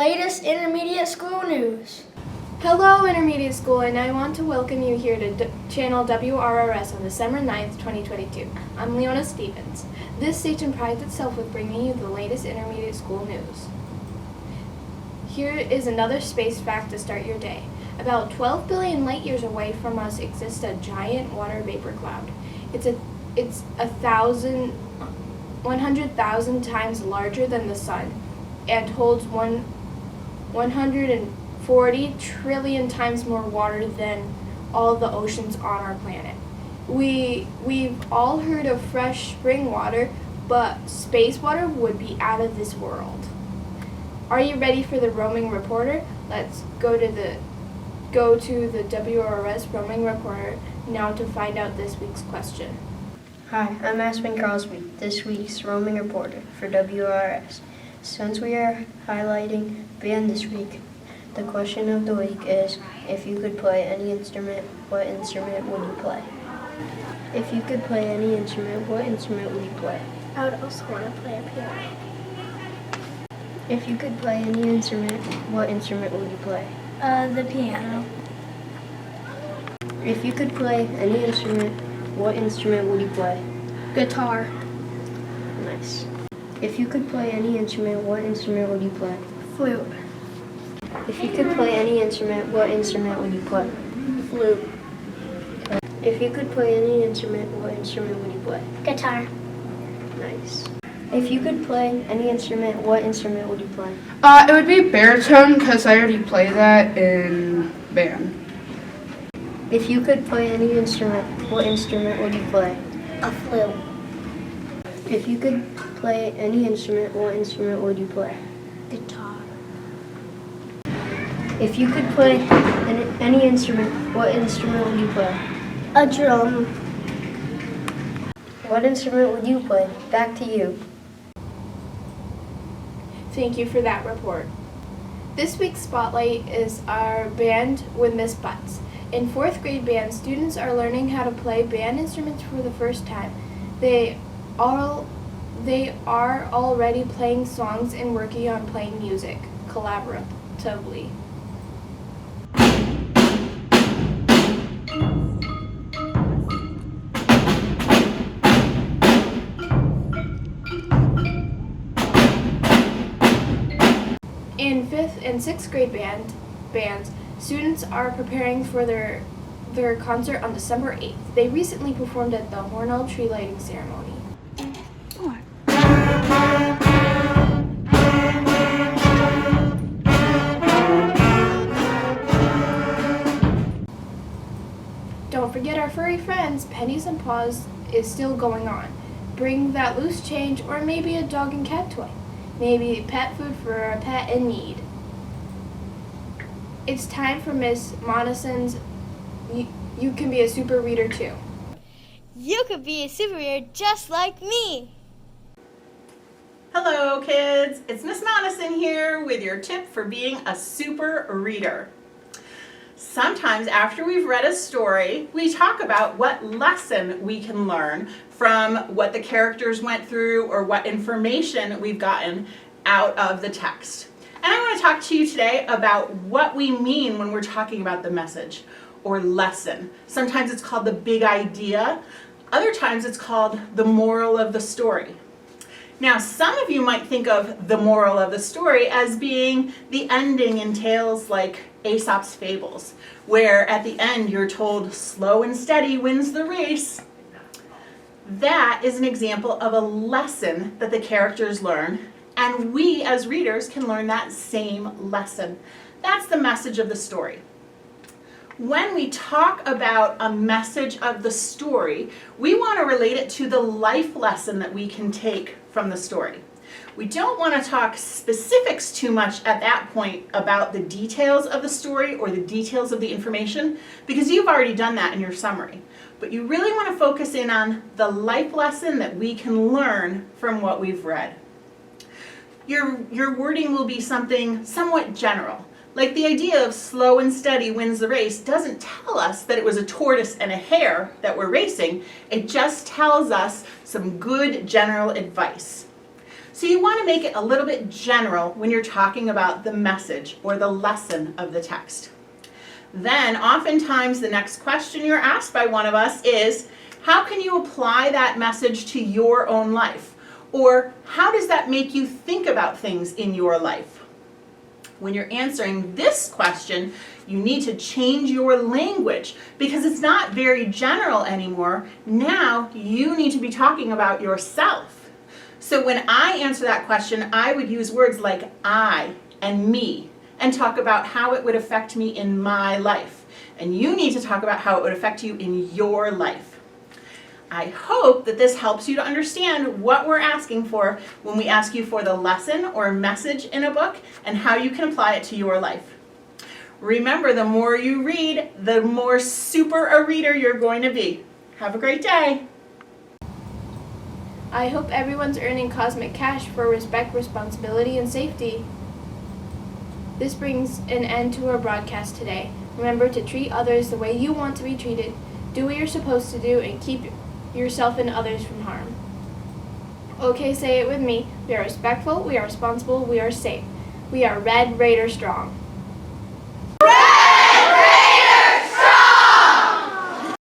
latest intermediate school news. Hello, Intermediate School, and I want to welcome you here to channel WRRS on December 9th, 2022. I'm Leona Stevens. This station prides itself with bringing you the latest intermediate school news. Here is another space fact to start your day. About 12 billion light years away from us exists a giant water vapor cloud. It's 100,000 times larger than the sun and holds 140 trillion times more water than all the oceans on our planet. We've all heard of fresh spring water, but space water would be out of this world. Are you ready for the roaming reporter? Let's go to the WRRS roaming reporter now to find out this week's question. Hi, I'm Aspen Crosby, this week's roaming reporter for WRRS. Since we are highlighting band this week, the question of the week is, if you could play any instrument, what instrument would you play? If you could play any instrument, what instrument would you play? I would also want to play a piano. If you could play any instrument, what instrument would you play? The piano. If you could play any instrument, what instrument would you play? Guitar. Nice. If you could play any instrument, what instrument would you play? Flute. If you could play any instrument, what instrument would you play? Flute. If you could play any instrument, what instrument would you play? Guitar. Nice. If you could play any instrument, what instrument would you play? It would be baritone because I already play that in band. If you could play any instrument, what instrument would you play? A flute. If you could play any instrument, what instrument would you play? Guitar. If you could play any instrument, what instrument would you play? A drum. What instrument would you play? Back to you. Thank you for that report. This week's spotlight is our band with Miss Butts. In 4th grade band, students are learning how to play band instruments for the first time. They are already playing songs and working on playing music collaboratively. In 5th and 6th grade bands, students are preparing for their concert on December 8th. They recently performed at the Hornell tree lighting ceremony. Don't forget our furry friends, Pennies and Paws is still going on. Bring that loose change or maybe a dog and cat toy. Maybe pet food for a pet in need. It's time for Miss Monison's You Can Be a Super Reader Too. You could be a super reader just like me. Hello kids, it's Miss Madison here with your tip for being a super reader. Sometimes after we've read a story, we talk about what lesson we can learn from what the characters went through or what information we've gotten out of the text. And I want to talk to you today about what we mean when we're talking about the message or lesson. Sometimes it's called the big idea. Other times it's called the moral of the story. Now, some of you might think of the moral of the story as being the ending in tales like Aesop's Fables, where at the end you're told slow and steady wins the race. That is an example of a lesson that the characters learn, and we as readers can learn that same lesson. That's the message of the story. When we talk about a message of the story, we want to relate it to the life lesson that we can take from the story. We don't want to talk specifics too much at that point about the details of the story or the details of the information, because you've already done that in your summary. But you really want to focus in on the life lesson that we can learn from what we've read. Your wording will be something somewhat general. Like the idea of slow and steady wins the race doesn't tell us that it was a tortoise and a hare that were racing. It just tells us some good general advice. So you want to make it a little bit general when you're talking about the message or the lesson of the text. Then oftentimes the next question you're asked by one of us is, how can you apply that message to your own life? Or how does that make you think about things in your life? When you're answering this question, you need to change your language because it's not very general anymore. Now you need to be talking about yourself. So when I answer that question, I would use words like I and me and talk about how it would affect me in my life. And you need to talk about how it would affect you in your life. I hope that this helps you to understand what we're asking for when we ask you for the lesson or message in a book and how you can apply it to your life. Remember, the more you read, the more super a reader you're going to be. Have a great day. I hope everyone's earning cosmic cash for respect, responsibility, and safety. This brings an end to our broadcast today. Remember to treat others the way you want to be treated, do what you're supposed to do, and keep yourself and others from harm. Okay, say it with me. We are respectful, we are responsible, we are safe. We are Red Raider Strong.